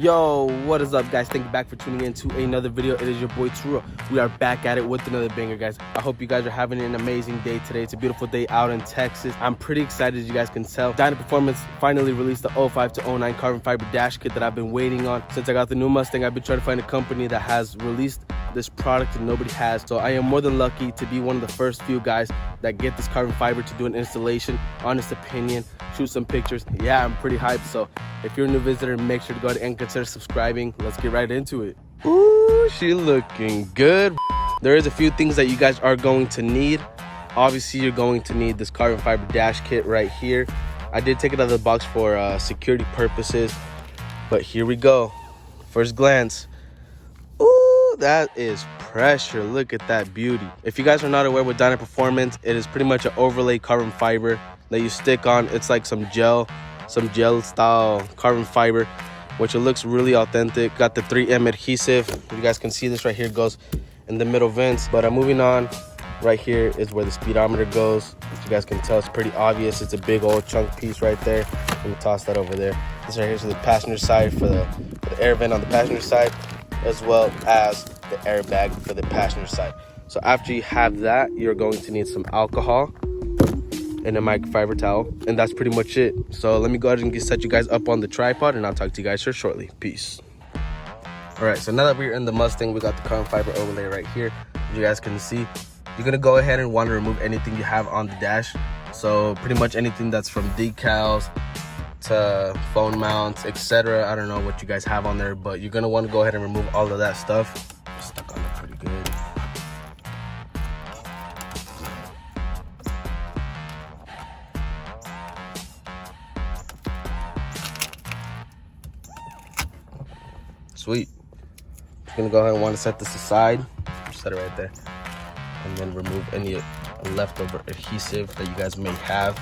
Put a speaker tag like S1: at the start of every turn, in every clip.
S1: Yo, what is up, guys? Thank you back for tuning in to another video. It is your boy Turo. We are back at it with another banger, guys. I hope you guys are having an amazing day today. It's a beautiful day out in Texas. I'm pretty excited, as you guys can tell. Dyna Performance finally released the 05 to 09 carbon fiber dash kit that I've been waiting on since I got the new Mustang. I've been trying to find a company that has released this product and nobody has. So I am more than lucky to be one of the first few guys that get this carbon fiber to do an installation. Honest opinion, shoot some pictures. Yeah, I'm pretty hyped. So if you're a new visitor, make sure to go ahead and consider subscribing. Let's get right into it. Ooh, she looking good. There is a few things that you guys are going to need. Obviously, you're going to need this carbon fiber dash kit right here. I did take it out of the box for security purposes, but here we go. First glance. Ooh, that is pressure. Look at that beauty. If you guys are not aware with Dyna Performance, it is pretty much an overlay carbon fiber that you stick on. It's like some gel style carbon fiber, which it looks really authentic. Got the 3M adhesive. You guys can see this right here, goes in the middle vents. But I'm moving on. Right here is where the speedometer goes. As you guys can tell, it's pretty obvious. It's a big old chunk piece right there. Let me toss that over there. This right here is the passenger side for the air vent on the passenger side, as well as the airbag for the passenger side. So after you have that, you're going to need some alcohol and a microfiber towel, and that's pretty much it. So let me go ahead and set you guys up on the tripod, and I'll talk to you guys here shortly. Peace. All right, so now that we're in the Mustang, we got the carbon fiber overlay right here. As you guys can see, you're gonna go ahead and want to remove anything you have on the dash. So pretty much anything that's from decals to phone mounts, etc. I don't know what you guys have on there, but you're gonna want to go ahead and remove all of that stuff. Stuck on it pretty good. Sweet. Just gonna go ahead and want to set this aside. Set it right there, and then remove any leftover adhesive that you guys may have.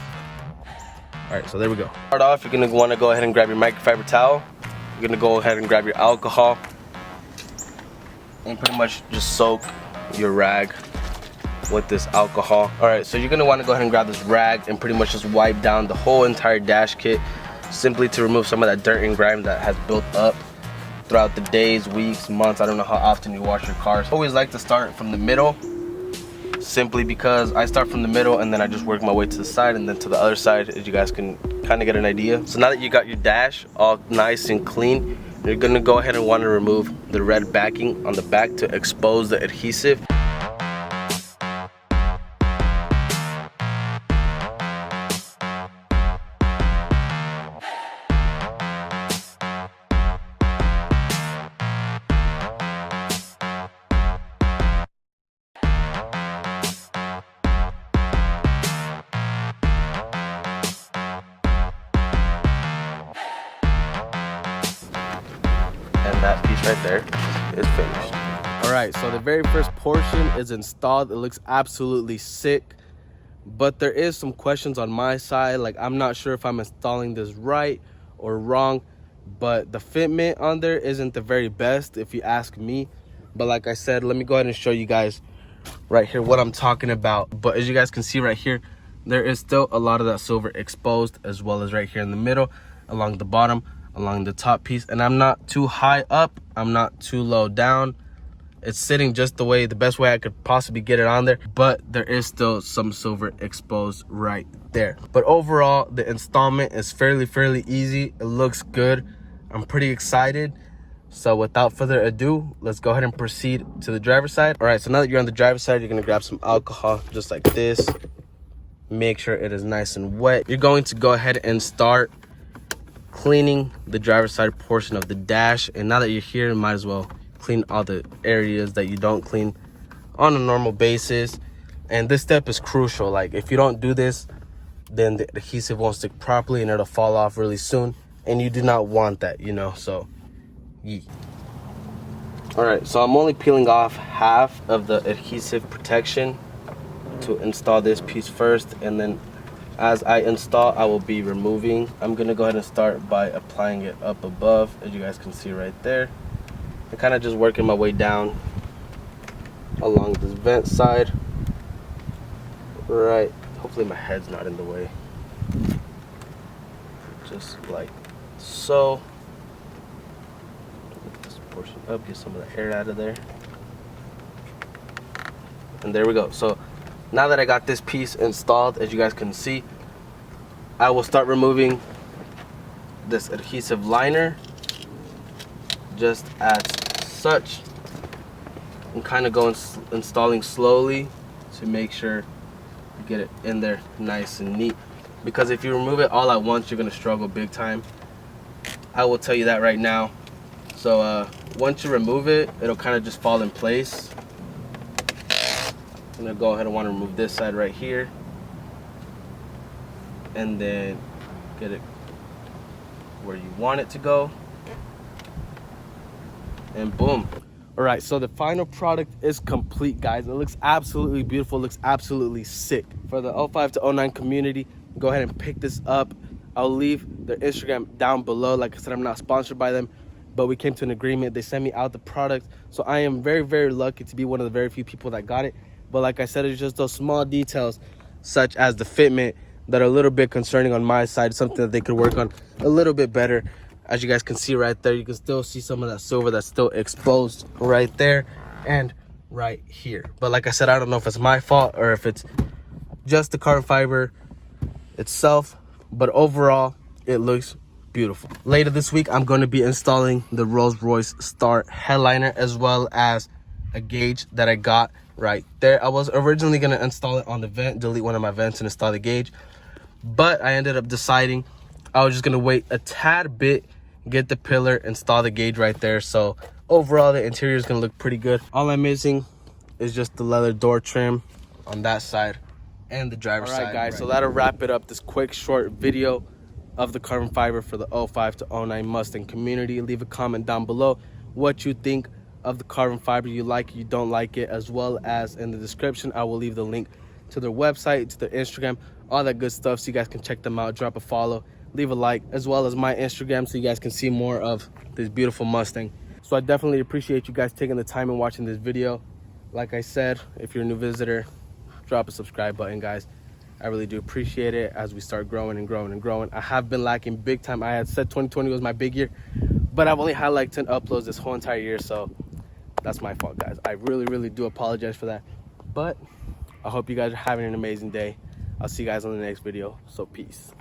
S1: All right, so there we go. Start off, you're gonna want to go ahead and grab your microfiber towel. You're gonna go ahead and grab your alcohol and pretty much just soak your rag with this alcohol. All right, so you're gonna want to go ahead and grab this rag and pretty much just wipe down the whole entire dash kit, simply to remove some of that dirt and grime that has built up throughout the days, weeks, months. I don't know how often you wash your cars. I always like to start from the middle, simply because I start from the middle and then I just work my way to the side and then to the other side, as you guys can kind of get an idea. So now that you got your dash all nice and clean, you're gonna go ahead and want to remove the red backing on the back to expose the adhesive. And that piece right there is finished. All right, so the very first portion is installed. It looks absolutely sick, but there is some questions on my side. Like, I'm not sure if I'm installing this right or wrong, but the fitment on there isn't the very best, if you ask me. But like I said, let me go ahead and show you guys right here what I'm talking about. But as you guys can see right here, there is still a lot of that silver exposed, as well as right here in the middle, along the bottom, along the top piece. And I'm not too high up, I'm not too low down. It's sitting just the best way I could possibly get it on there, but there is still some silver exposed right there. But overall, the installment is fairly easy. It looks good. I'm pretty excited. So without further ado, let's go ahead and proceed to the driver's side. All right, so now that you're on the driver's side, you're gonna grab some alcohol just like this. Make sure it is nice and wet. You're going to go ahead and start cleaning the driver's side portion of the dash. And now that you're here, you might as well clean all the areas that you don't clean on a normal basis. And this step is crucial. Like, if you don't do this, then the adhesive won't stick properly and it'll fall off really soon, and you do not want that, you know. So yeah. All right, so I'm only peeling off half of the adhesive protection to install this piece first, and then as I install, I will be removing. I'm gonna go ahead and start by applying it up above, as you guys can see right there. I'm kind of just working my way down along this vent side. Right, hopefully my head's not in the way. Just like so. portion up, get some of the air out of there. And there we go. So now that I got this piece installed, as you guys can see, I will start removing this adhesive liner just as such, and kind of go installing slowly to make sure you get it in there nice and neat, because if you remove it all at once, you're going to struggle big time. I will tell you that right now. So once you remove it, it'll kind of just fall in place. I'm going to go ahead and want to remove this side right here, and then get it where you want it to go, and boom. All right, so the final product is complete, guys. It looks absolutely beautiful, looks absolutely sick. For the 05 to 09 community, go ahead and pick this up. I'll leave their Instagram down below. Like I said, I'm not sponsored by them, but we came to an agreement. They sent me out the product, so I am very, very lucky to be one of the very few people that got it. But like I said, it's just those small details, such as the fitment, that are a little bit concerning on my side, something that they could work on a little bit better. As you guys can see right there, you can still see some of that silver that's still exposed right there and right here. But like I said, I don't know if it's my fault or if it's just the carbon fiber itself, but overall it looks beautiful. Later this week, I'm going to be installing the Rolls-Royce Star headliner, as well as a gauge that I got right there. I was originally going to install it on the vent, delete one of my vents and install the gauge, but I ended up deciding I was just going to wait a tad bit, get the pillar, install the gauge right there. So overall, the interior is going to look pretty good. All I'm missing is just the leather door trim on that side and the driver's side. All right, guys, so that'll wrap it up, this quick short video of the carbon fiber for the 05 to 09 Mustang community. Leave a comment down below what you think of the carbon fiber. You like it, you don't like it, as well as in the description I will leave the link to their website, to their Instagram, all that good stuff, so you guys can check them out. Drop a follow, leave a like, as well as my Instagram, so you guys can see more of this beautiful Mustang. So I definitely appreciate you guys taking the time and watching this video. Like I said, if you're a new visitor, drop a subscribe button, guys. I really do appreciate it as we start growing and growing and growing. I have been lacking big time. I had said 2020 was my big year, but I've only had like 10 uploads this whole entire year, so that's my fault, guys. I really, really do apologize for that. But I hope you guys are having an amazing day. I'll see you guys on the next video. So peace.